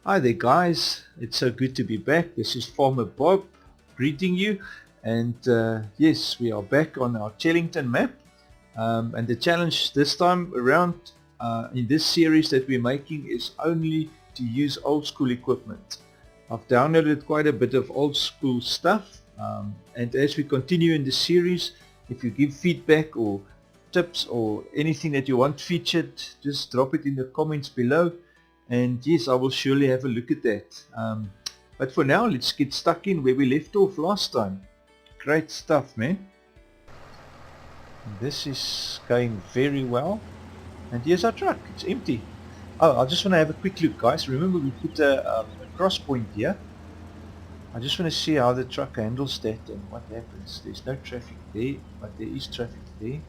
Hi there guys, it's so good to be back. This is Farmer Bob greeting you, and yes, we are back on our Chellington map, and the challenge this time around in this series that we're making is only to use old school equipment. I've downloaded quite a bit of old school stuff, and as we continue in the series, if you give feedback or tips or anything that you want featured, just drop it in the comments below. And yes, I will surely have a look at that. But for now, let's get stuck in where we left off last time. Great stuff, man. This is going very well. And here's our truck. It's empty. Oh, I just want to have a quick look, guys. Remember, we put a cross point here. I just want to see how the truck handles that and what happens. There's no traffic there, but there is traffic there.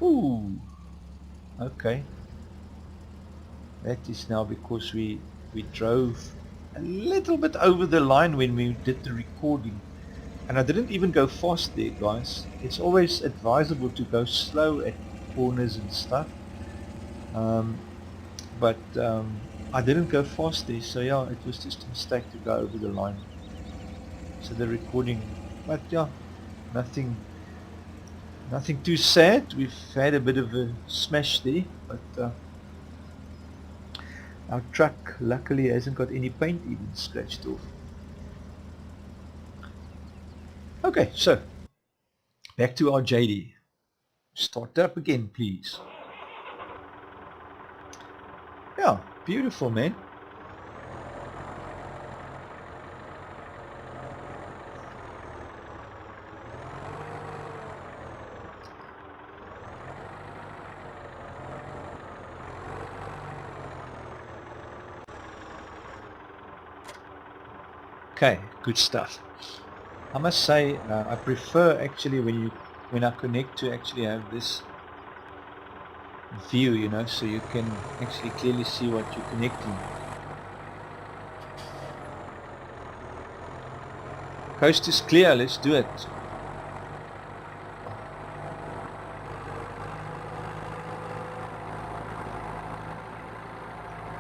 Ooh. Okay. That is now because we drove a little bit over the line when we did the recording, and I didn't even go fast there, guys. It's always advisable to go slow at corners and stuff, but I didn't go fast there, so yeah, it was just a mistake to go over the line. So the recording, but yeah, nothing too sad. We've had a bit of a smash there, but our truck luckily hasn't got any paint even scratched off. Okay, so back to our JD. Start up again, please. Yeah, beautiful, man. Okay, good stuff. I must say, I prefer actually when I connect to actually have this view, you know, so you can actually clearly see what you're connecting. Coast is clear, let's do it.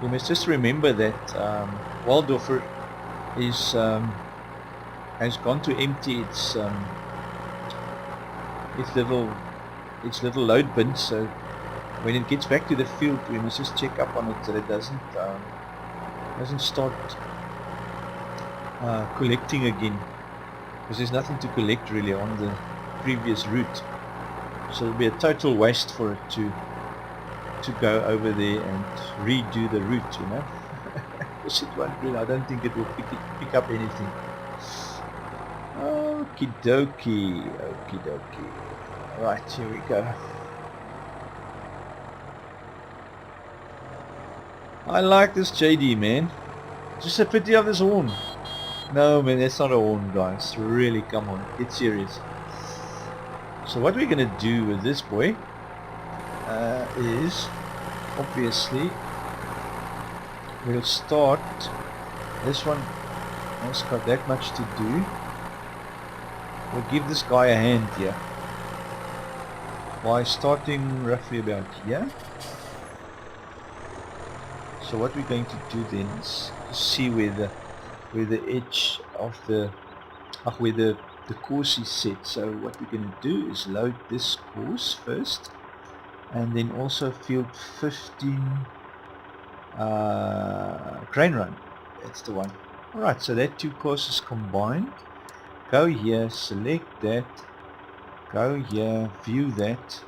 You must just remember that Waldorfer has gone to empty its little load bin, so when it gets back to the field we must just check up on it that it doesn't start collecting again, because there's nothing to collect really on the previous route, so it'll be a total waste for it to go over there and redo the route, you know. It won't really, I don't think it will pick up anything. Okie dokie, okie dokie. Right, here we go. I like this JD, man. Just a pity of this horn. No, man, that's not a horn, guys. Really, come on, get serious. So what we're gonna do with this boy is obviously we'll start. This one has got that much to do. We'll give this guy a hand here by starting roughly about here. So what we're going to do then is see where the edge of where the course is set. So what we're going to do is load this course first, and then also field 15 grain run. That's the one. Alright, so that two courses combined. Go here, select that, go here, view that,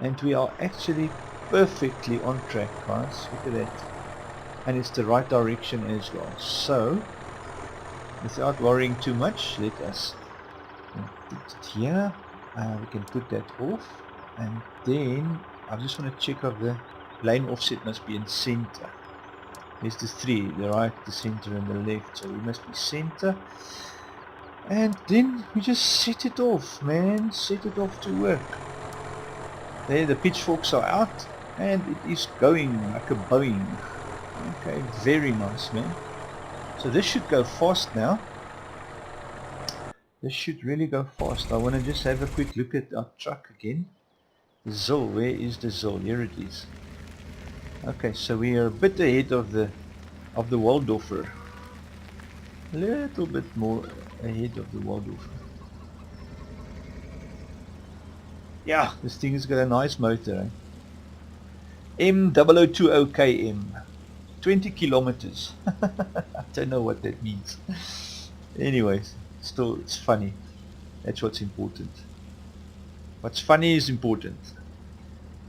and we are actually perfectly on track, guys. Look at that. And it's the right direction as well. So without worrying too much, let us put it here. We can put that off, and then I just want to check if the lane offset must be in center. There's the three, the right, the center and the left, so we must be center, and then we just set it off, man. Set it off to work. There, the pitchforks are out and it is going like a Boeing. Okay, very nice, man. So this should go fast now. This should really go fast. I want to just have a quick look at our truck again. The Zil, where is the Zil? Here it is. Okay, so we are a bit ahead of the Waldorfer. A little bit more ahead of the Waldorfer. Yeah, this thing has got a nice motor. M0020KM. 20 kilometers. I don't know what that means. Anyways, still it's funny. That's what's important. What's funny is important.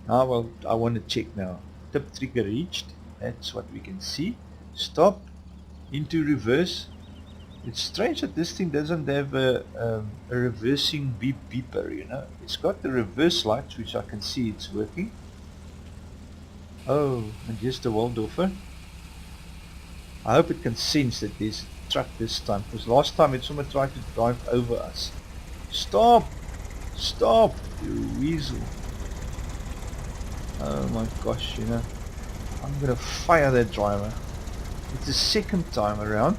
Now, well, I want to check now. Tip trigger reached. That's what we can see. Stop. Into reverse. It's strange that this thing doesn't have a reversing beeper, you know. It's got the reverse lights, which I can see it's working. Oh, and here's the Waldorfer. I hope it can sense that there's a truck this time, because last time it someone tried to drive over us. Stop! Stop, you weasel. Oh my gosh, you know. I'm gonna fire that driver. It's the second time around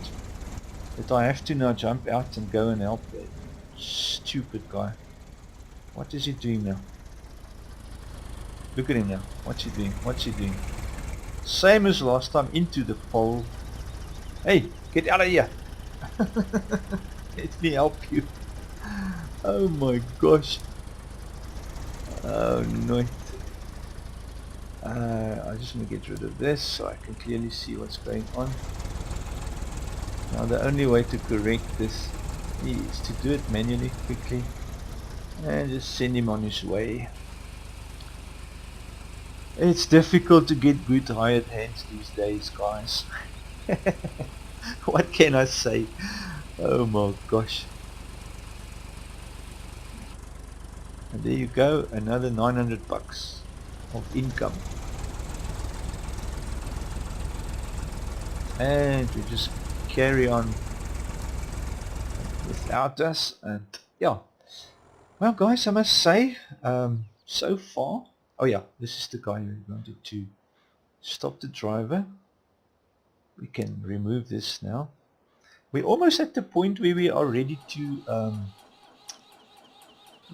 that I have to now jump out and go and help that stupid guy. What is he doing now? Look at him now. What's he doing? What's he doing? Same as last time, into the pole. Hey, get out of here. Let me help you. Oh my gosh. Oh no. I just want to get rid of this so I can clearly see what's going on. Now the only way to correct this is to do it manually, quickly, and just send him on his way. It's difficult to get good hired hands these days, guys. What can I say? Oh my gosh. And there you go, another 900 bucks of income. And we just carry on without us, and yeah. Well guys, I must say, so far, oh yeah, this is the guy who wanted to stop the driver. We can remove this now. We're almost at the point where we are ready to,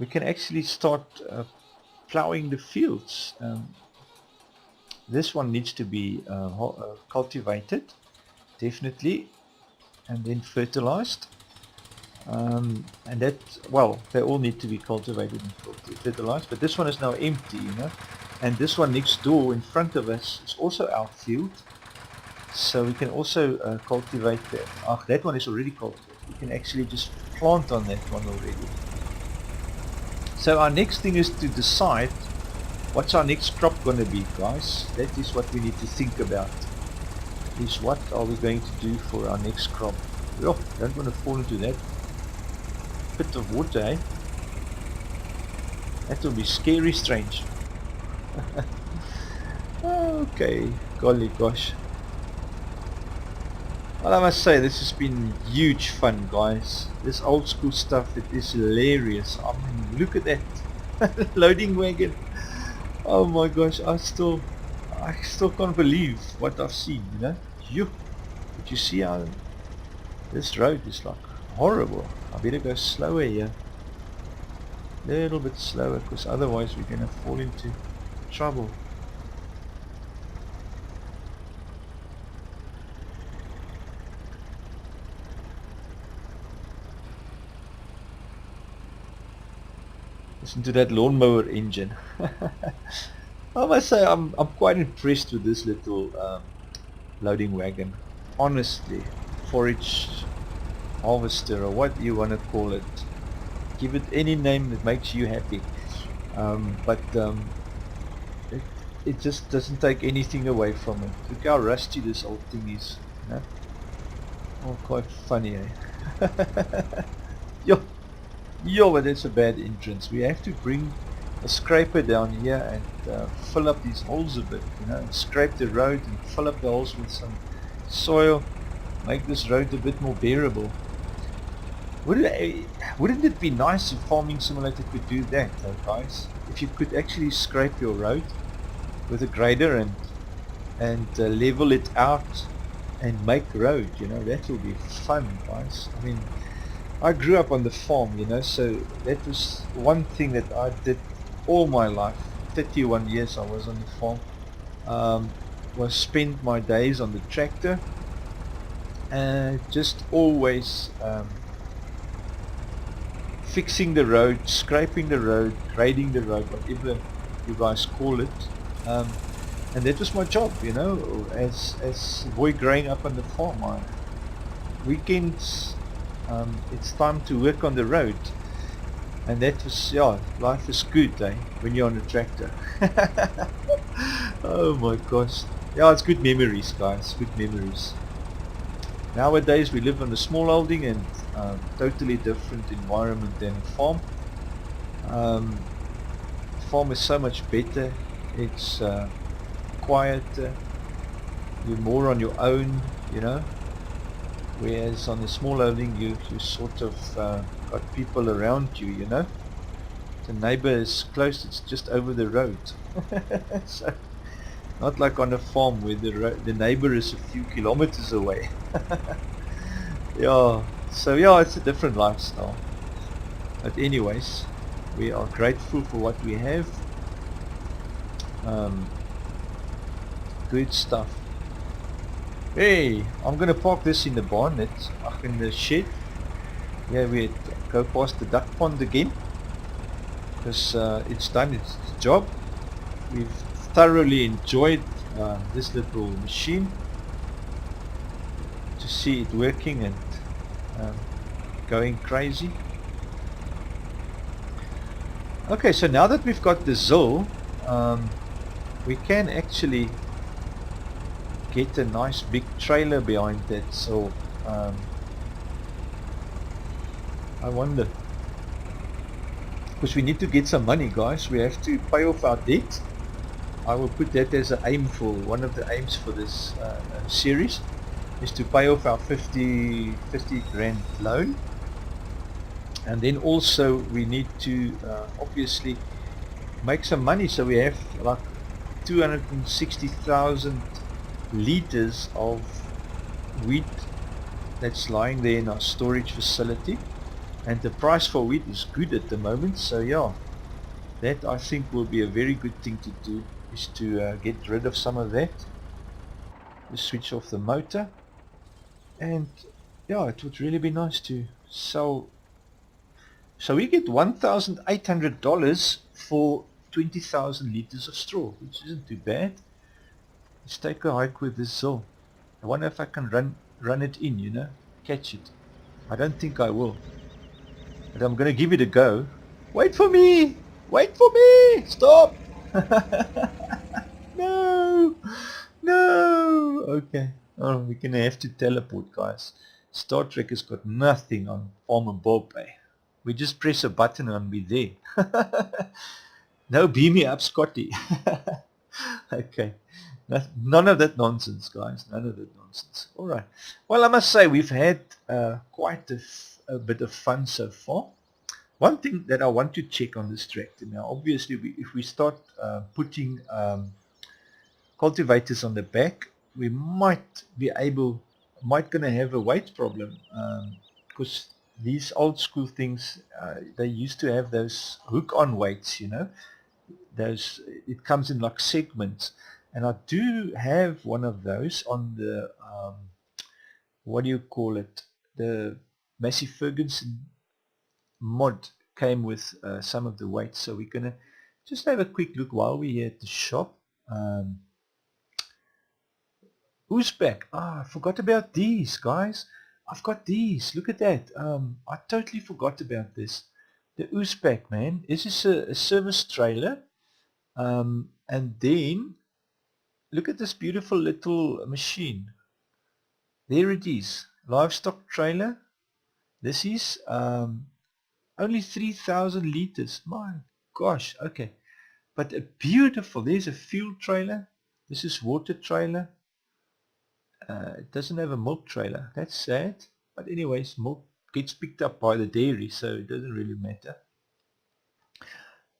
we can actually start plowing the fields. This one needs to be cultivated, definitely, and then fertilized. And that, well, they all need to be cultivated and fertilized, but this one is now empty, you know. And this one next door in front of us is also our field, so we can also cultivate that. Oh, that one is already cultivated. We can actually just plant on that one already. So our next thing is to decide what's our next crop going to be, guys. That is what we need to think about, is what are we going to do for our next crop. Oh, don't want to fall into that bit of water, eh? That will be scary strange. Okay, golly gosh. Well, I must say, this has been huge fun, guys. This old school stuff, it is hilarious. I mean, look at that loading wagon. Oh my gosh, I still can't believe what I've seen, you know. But you see how this road is like horrible. I better go slower here. A little bit slower, because otherwise we're going to fall into trouble. Listen to that lawnmower engine. I must say I'm quite impressed with this little loading wagon. Honestly, forage harvester, or what you want to call it. Give it any name that makes you happy. But it just doesn't take anything away from it. Look how rusty this old thing is. You know? Oh, quite funny, eh? Yo, but that's a bad entrance. We have to bring a scraper down here and fill up these holes a bit, you know, and scrape the road and fill up the holes with some soil, make this road a bit more bearable. Wouldn't it be nice if Farming Simulator could do that, though, guys? If you could actually scrape your road with a grader and level it out and make road, you know, that will be fun, guys. I mean, I grew up on the farm, you know, so that was one thing that I did all my life. 31 years I was on the farm. was spend my days on the tractor and just always fixing the road, scraping the road, grading the road, whatever you guys call it. And that was my job, you know, as a boy growing up on the farm. Weekends, it's time to work on the road. And that was, yeah, life is good, eh, when you're on a tractor. Oh my gosh. Yeah, it's good memories, guys, good memories. Nowadays we live on a small holding and totally different environment than a farm. Farm is so much better. It's quieter. You're more on your own, you know. Whereas on a small holding you sort of got people around you, you know. The neighbor is close, it's just over the road. So, not like on a farm where the neighbor is a few kilometers away. Yeah, so yeah, it's a different lifestyle. But anyways, we are grateful for what we have. Good stuff. Hey, I'm gonna park this in the barn. It's up in the shed. Yeah, we go past the duck pond again because it's done its job. We've thoroughly enjoyed this little machine. To see it working and going crazy. Okay, so now that we've got the Zill, we can actually get a nice big trailer behind that. So I wonder, because we need to get some money, guys. We have to pay off our debt. I will put that as an aim for one of the aims for this series, is to pay off our 50 grand loan. And then also we need to obviously make some money, so we have like 260,000 liters of wheat that's lying there in our storage facility, and the price for wheat is good at the moment. So yeah, that I think will be a very good thing to do, is to get rid of some of that. Just switch off the motor, and yeah, it would really be nice to sell. So we get $1,800 for 20,000 liters of straw, which isn't too bad. Let's take a hike with this Zill. I wonder if I can run it in, you know, catch it. I don't think I will, but I'm going to give it a go. Wait for me! Wait for me! Stop! No! No! Okay. Oh, we're going to have to teleport, guys. Star Trek has got nothing on Farmer Bob, eh? We just press a button and we're there. No, beam me up, Scotty. Okay. None of that nonsense, guys. None of that nonsense. All right. Well, I must say we've had quite a bit of fun so far. One thing that I want to check on this tractor now, obviously, if we start putting cultivators on the back, we might gonna have a weight problem, because these old school things, they used to have those hook-on weights, you know. It comes in like segments, and I do have one of those on the what do you call it, the Massey Ferguson mod came with some of the weights. So we're gonna just have a quick look while we're here at the shop. Who's back? I forgot about these, guys. I've got these. Look at that. I totally forgot about this. The Uzbek, man. This is a service trailer. And then look at this beautiful little machine. There it is. Livestock trailer. This is only 3,000 liters. My gosh. Okay. But a beautiful. There's a fuel trailer. This is water trailer. It doesn't have a milk trailer. That's sad. But anyways, milk gets picked up by the dairy, so it doesn't really matter.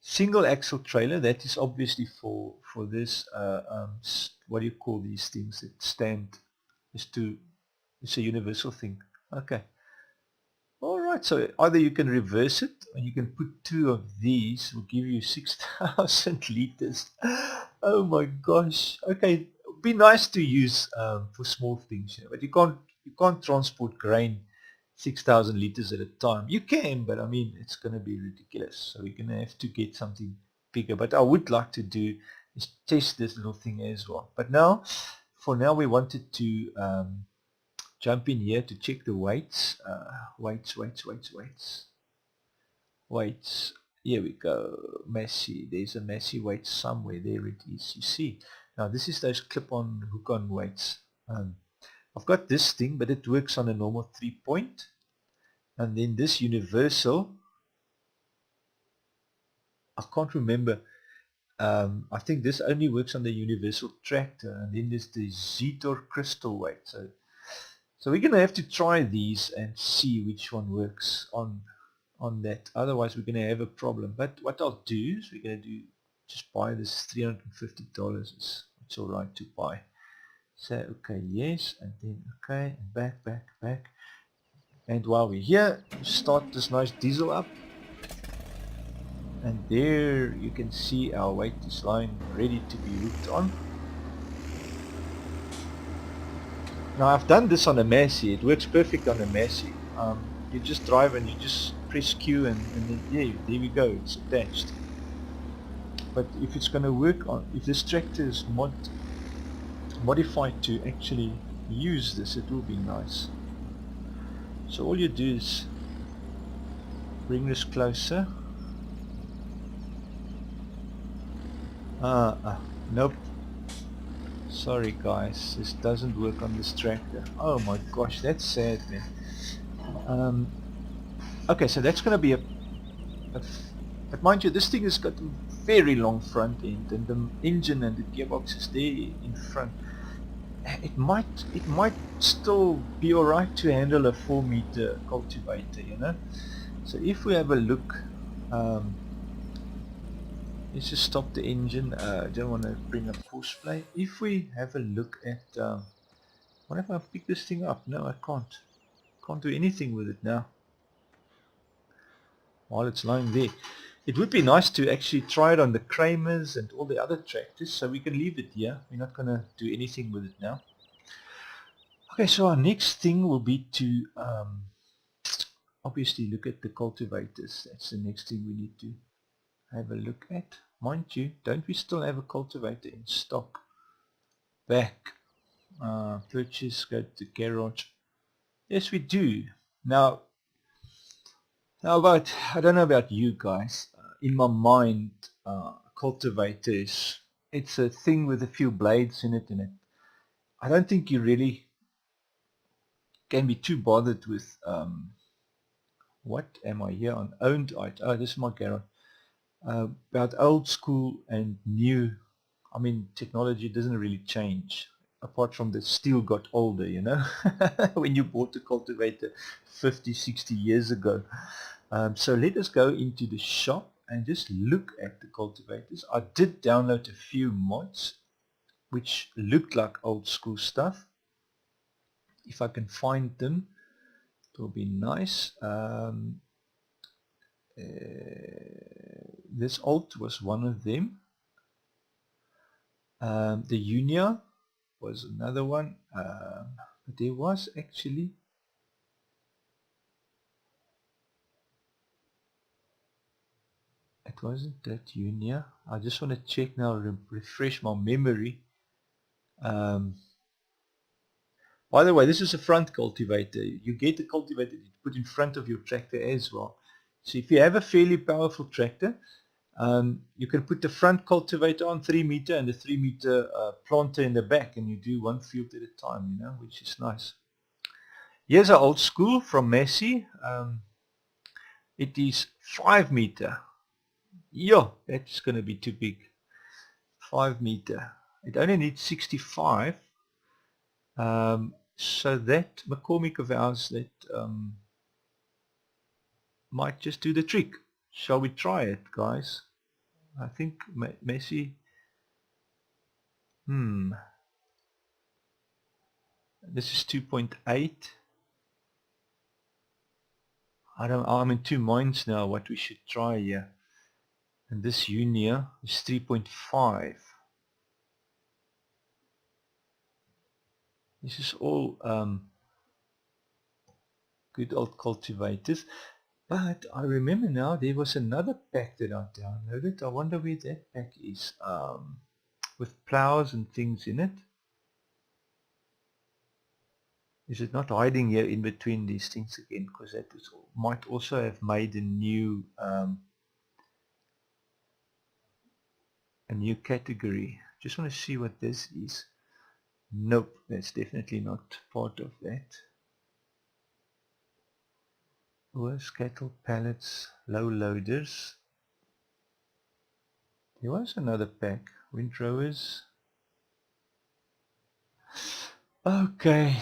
Single axle trailer, that is obviously for this, what do you call these things that stand, it's a universal thing. Okay. Alright, so either you can reverse it, or you can put two of these, will give you 6,000 liters. Oh my gosh. Okay, be nice to use for small things, you know, but you can't transport grain 6,000 liters at a time. You can, but I mean it's going to be ridiculous. So we're going to have to get something bigger. But I would like to do is test this little thing as well. But now, for now, we wanted to jump in here to check the weights. Weights. Here we go. Massey. There's a Massey weight somewhere. There it is. You see. Now this is those clip-on, hook-on weights. I've got this thing, but it works on a normal 3-point. And then this universal, I can't remember. I think this only works on the universal tractor. And then there's the Zetor crystal weight. So we're going to have to try these and see which one works on that. Otherwise we're going to have a problem. But what I'll do is we're going to just buy this $350. It's alright to buy. Say okay, yes, and then okay, and back. And while we're here, start this nice diesel up. And there you can see our weight is lying ready to be hooked on. Now I've done this on a Massey. It works perfect on a Massey. You just drive and you just press Q and then there we go, it's attached. But if it's going to work on, if this tractor is modified to actually use this, it will be nice. So all you do is bring this closer. Nope. Sorry guys, this doesn't work on this tractor. Oh my gosh, that's sad, man. Okay, so that's going to be but mind you, this thing has got a very long front end, and the engine and the gearbox is there in front. It might still be alright to handle a 4-meter cultivator, you know. So if we have a look, let's just stop the engine. I don't want to bring up horseplay. If we have a look at, what if I pick this thing up? No, I can't do anything with it now while it's lying there. It would be nice to actually try it on the Kramers and all the other tractors, so we can leave it here. We're not going to do anything with it now. Okay, so our next thing will be to obviously look at the cultivators. That's the next thing we need to have a look at. Mind you, don't we still have a cultivator in stock? Back. Purchase, go to garage. Yes, we do. Now about, I don't know about you guys, in my mind, cultivators, it's a thing with a few blades in it, I don't think you really can be too bothered with, what am I here on? Owned items. Oh, this is my garage. About old school and new, I mean, technology doesn't really change, apart from the steel got older, you know, when you bought the cultivator 50, 60 years ago. So let us go into the shop and just look at the cultivators. I did download a few mods which looked like old school stuff. If I can find them, it will be nice. This Alt was one of them. The Unia was another one. But there was actually, it wasn't that Unia. I just want to check now, refresh my memory. By the way, this is a front cultivator. You get the cultivator you put in front of your tractor as well. So if you have a fairly powerful tractor, you can put the front cultivator on 3 meter and the 3 meter planter in the back, and you do one field at a time, you know, which is nice. Here's our old school from Massey. It is 5 meter. Yo, that's going to be too big. 5 meter. It only needs 65. So that McCormick of ours, that might just do the trick. Shall we try it, guys? I think Massey. This is 2.8. I'm in two minds now what we should try here. And this Unia is 3.5. This is all good old cultivators. But I remember now there was another pack that I downloaded. I wonder where that pack is. With plows and things in it. Is it not hiding here in between these things again? Because that might also have made a new category. Just want to see what this is. Nope, that's definitely not part of that. Ores, cattle, pallets, low loaders. There was another pack. Windrowers. Okay.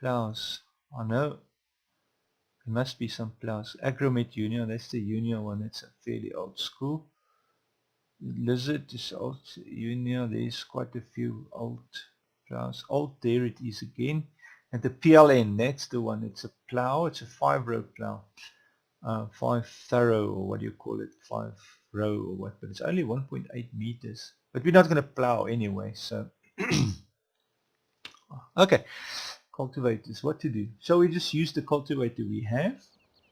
Plows. I know. There must be some plows. Agromet Junior, that's the Junior one. That's a fairly old school. Lizard is old Junior. There's quite a few old plows. Old, there it is again. And the PLN, that's the one. It's a plow. It's a 5-row plow. 5 thorough, or what do you call it? 5 row or what? But it's only 1.8 meters. But we're not going to plow anyway. So, okay. Cultivators, what to do? So we just use the cultivator we have.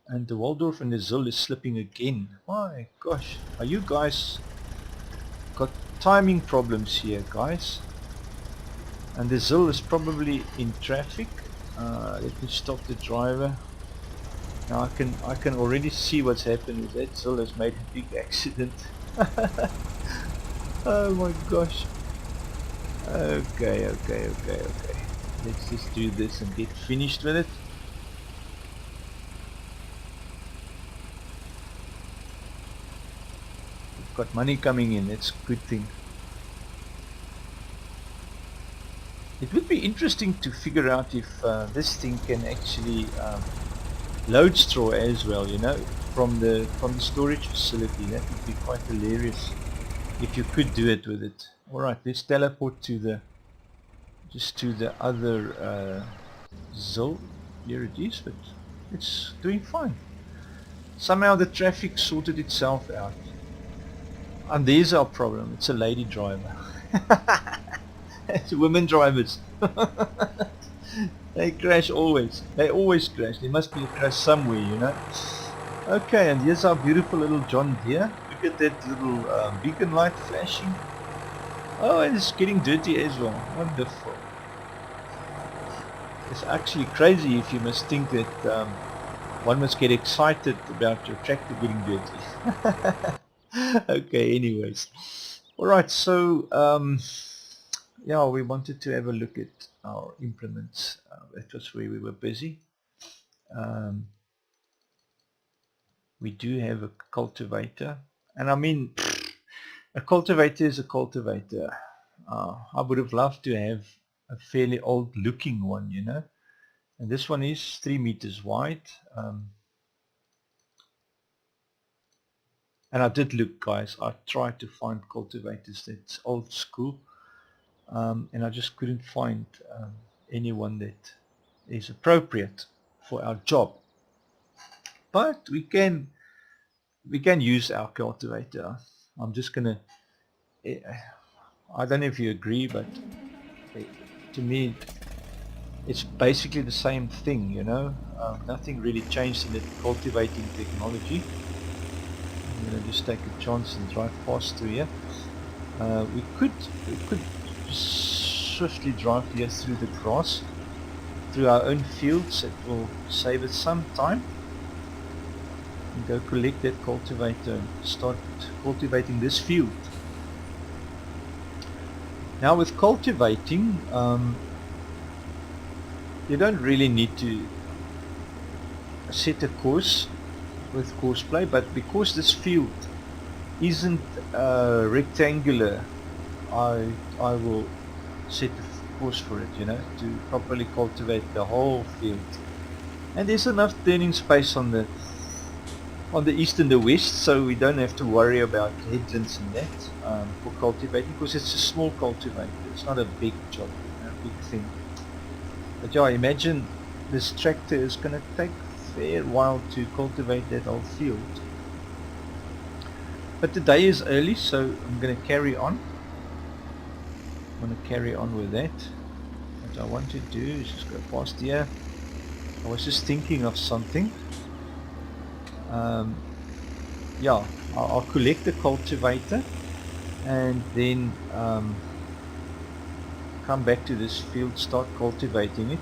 And the Waldorf and the Zul is slipping again. My gosh, are you guys got timing problems here, guys? And the Zul is probably in traffic. Let me stop the driver. Now I can already see what's happened. That Zul has made a big accident. Oh my gosh. Okay. Let's just do this and get finished with it. We've got money coming in, that's a good thing. It would be interesting to figure out if this thing can actually load straw as well, you know, from the storage facility. That would be quite hilarious if you could do it with it. Alright, let's teleport to the other Zul. Here it is, but it's doing fine. Somehow the traffic sorted itself out. And there's our problem, it's a lady driver. It's women drivers. They crash always. They always crash. There must be a crash somewhere, you know. Okay, and here's our beautiful little John Deere. Look at that little beacon light flashing. Oh, and it's getting dirty as well. Wonderful. It's actually crazy if you must think that one must get excited about your tractor getting dirty. Okay, anyways. Alright, so yeah, we wanted to have a look at our implements. That was where we were busy. We do have a cultivator, and I mean, a cultivator is a cultivator. I would have loved to have a fairly old looking one, you know, and this one is 3 meters wide. And I did look, guys, I tried to find cultivators that's old school, and I just couldn't find anyone that is appropriate for our job. But we can use our cultivator. I'm just gonna, I don't know if you agree, but to me it's basically the same thing, you know. Nothing really changed in the cultivating technology. I'm gonna just take a chance and drive past through here. We could swiftly drive here through the grass, through our own fields. It will save us some time. And go collect that cultivator and start cultivating this field. Now with cultivating, you don't really need to set a course with courseplay, but because this field isn't rectangular, I will set a course for it, you know, to properly cultivate the whole field. And there's enough turning space on the east and the west, so we don't have to worry about headlands and that for cultivating, because it's a small cultivator. It's not a big job, you know, big thing. But yeah, imagine this tractor is going to take a fair while to cultivate that whole field. But the day is early, so I'm going to carry on. I'm going to carry on with that. what I want to do is just go past here. I was just thinking of something. Yeah, I'll collect the cultivator and then come back to this field, start cultivating it.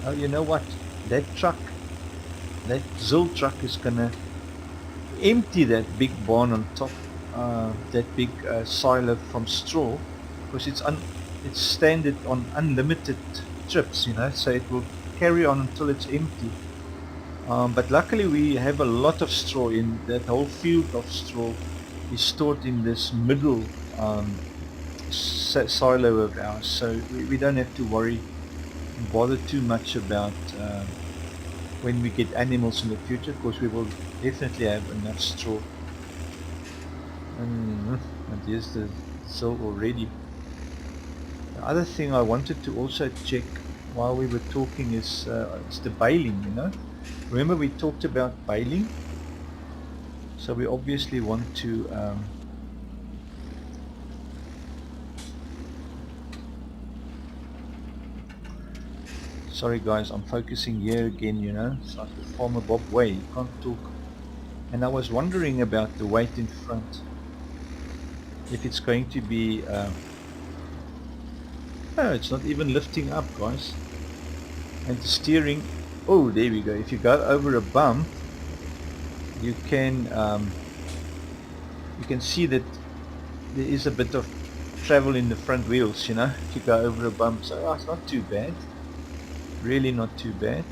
Oh, you know what? That truck, that Zil truck is gonna empty that big barn on top, that big silo from straw, because it's standard on unlimited trips, you know, so it will carry on until it's empty. But luckily we have a lot of straw in that whole field of straw is stored in this middle silo of ours, so we don't have to worry and bother too much about when we get animals in the future, because we will definitely have enough straw. And here's the Zil already. The other thing I wanted to also check while we were talking is it's the baling, you know. Remember we talked about baling? So we obviously want to sorry guys, I'm focusing here again, you know. It's like the Farmer Bob way, you can't talk. And I was wondering about the weight in front. If it's going to be no, it's not even lifting up, guys. And the steering, oh, there we go. If you go over a bump, you can see that there is a bit of travel in the front wheels, you know, if you go over a bump. So it's not too bad, really not too bad.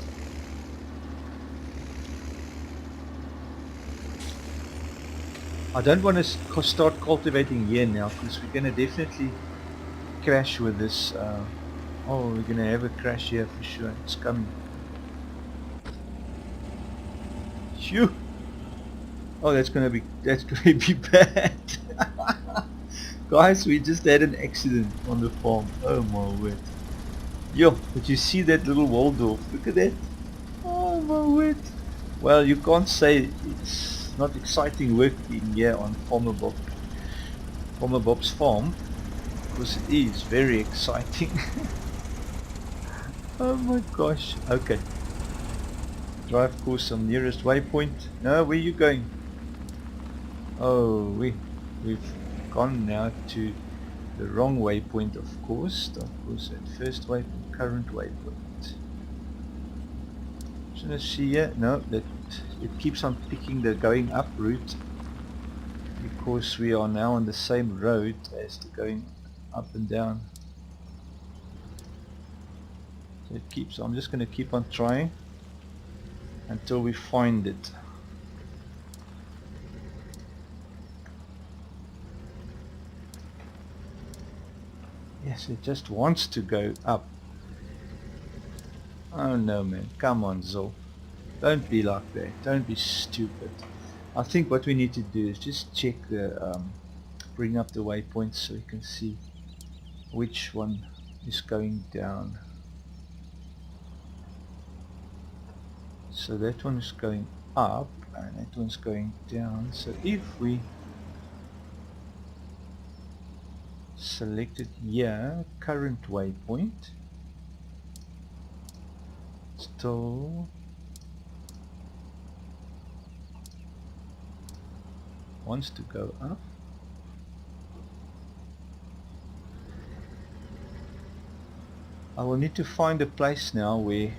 I don't want to start cultivating here now, because we're going to definitely crash with this. Oh, we're going to have a crash here for sure. It's coming. Phew. Oh, that's going to be bad. Guys, we just had an accident on the farm. Oh my word. Yo, did you see that little Waldorf? Look at that. Oh my word. Well, you can't say it's not exciting work being here on Farmer Bob's farm, because it is very exciting. Oh my gosh. Okay. Drive course on nearest waypoint. No, where are you going? Oh, we've gone now to the wrong waypoint, of course. Of course, at first waypoint, current waypoint. So let's see here. No, that it keeps on picking the going up route, because we are now on the same road as the going up and down. So it keeps. I'm just going to keep on trying until we find it. Yes, it just wants to go up. Oh no, man, come on, Zil. Don't be like that. Don't be stupid. I think what we need to do is just check the bring up the waypoints so we can see which one is going down. So that one is going up and that one's going down. So if we selected here, current waypoint, still wants to go up. I will need to find a place now where.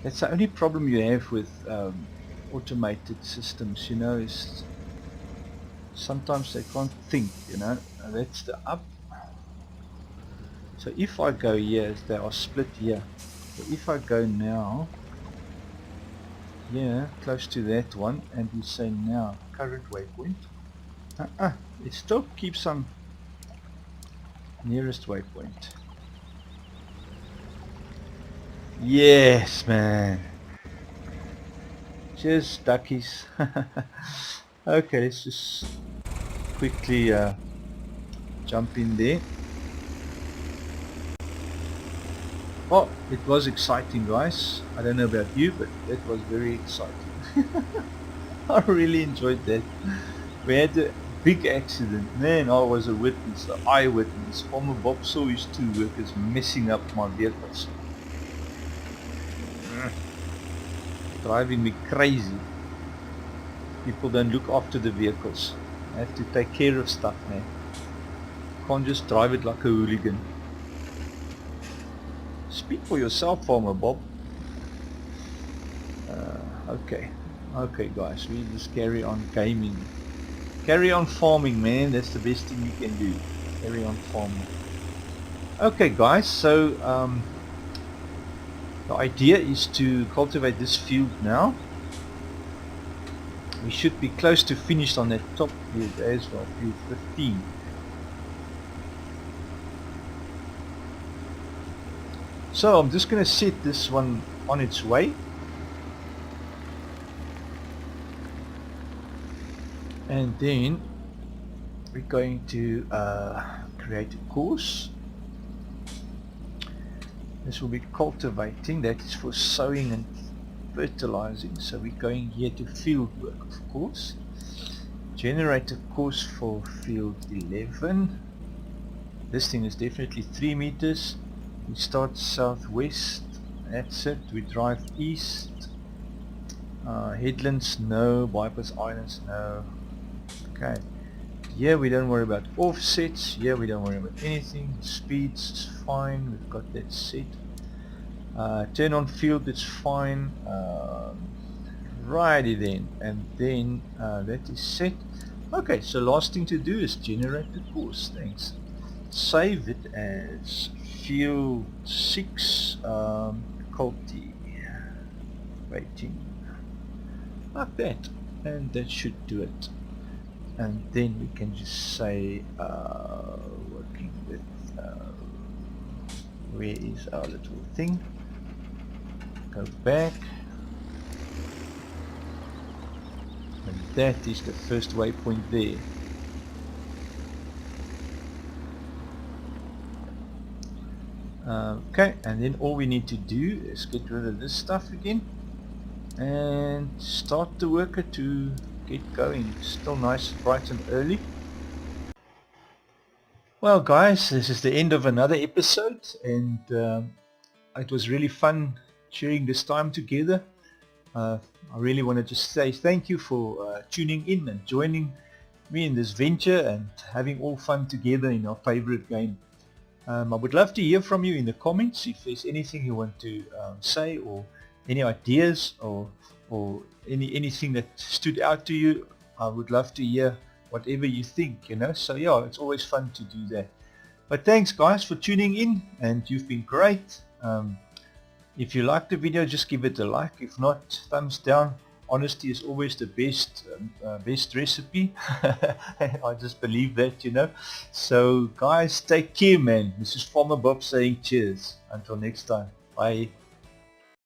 That's the only problem you have with automated systems, you know, is sometimes they can't think, you know. That's the up. So if I go here, they are split here. So if I go now, yeah, close to that one, and we say now current waypoint, it still keeps on nearest waypoint. Yes, man. Cheers, duckies. Okay, let's just quickly jump in there. Oh, it was exciting, guys. I don't know about you, but that was very exciting. I really enjoyed that. We had big accident. Man, I was a witness, an eyewitness. Farmer Bob saw his two workers messing up my vehicles. Driving me crazy. People don't look after the vehicles. I have to take care of stuff, man. Can't just drive it like a hooligan. Speak for yourself, Farmer Bob. Okay guys, we just carry on gaming. Carry on farming, man. That's the best thing you can do. Carry on farming. Okay guys, so the idea is to cultivate this field now. We should be close to finished on that top field as well, field 15. So I'm just going to set this one on its way. And then we're going to create a course. This will be cultivating, that is for sowing and fertilizing. So we're going here to field work, of course. Generate a course for field 11. This thing is definitely 3 meters. We start southwest, that's it. We drive east. Headlands, no. Bypass islands, no. Okay. Here we don't worry about offsets. Here we don't worry about anything. Speeds is fine. We've got that set. Turn on field, it's fine. Righty then. And then that is set. Okay, so last thing to do is generate the course. Thanks. Save it as field 6 culti waiting like that, and that should do it. And then we can just say working with where is our little thing, go back, and that is the first waypoint there. Okay, and then all we need to do is get rid of this stuff again and start the worker to get going. Still nice, bright and early. Well guys, this is the end of another episode, and it was really fun sharing this time together. I really want to just say thank you for tuning in and joining me in this venture and having all fun together in our favorite game. I would love to hear from you in the comments if there's anything you want to say, or any ideas, or anything that stood out to you. I would love to hear whatever you think, you know. So yeah, it's always fun to do that. But thanks guys for tuning in, and you've been great. If you liked the video, just give it a like. If not, thumbs down. Honesty is always the best recipe. I just believe that, you know. So guys, take care, man. This is Farmer Bob saying cheers. Until next time. Bye.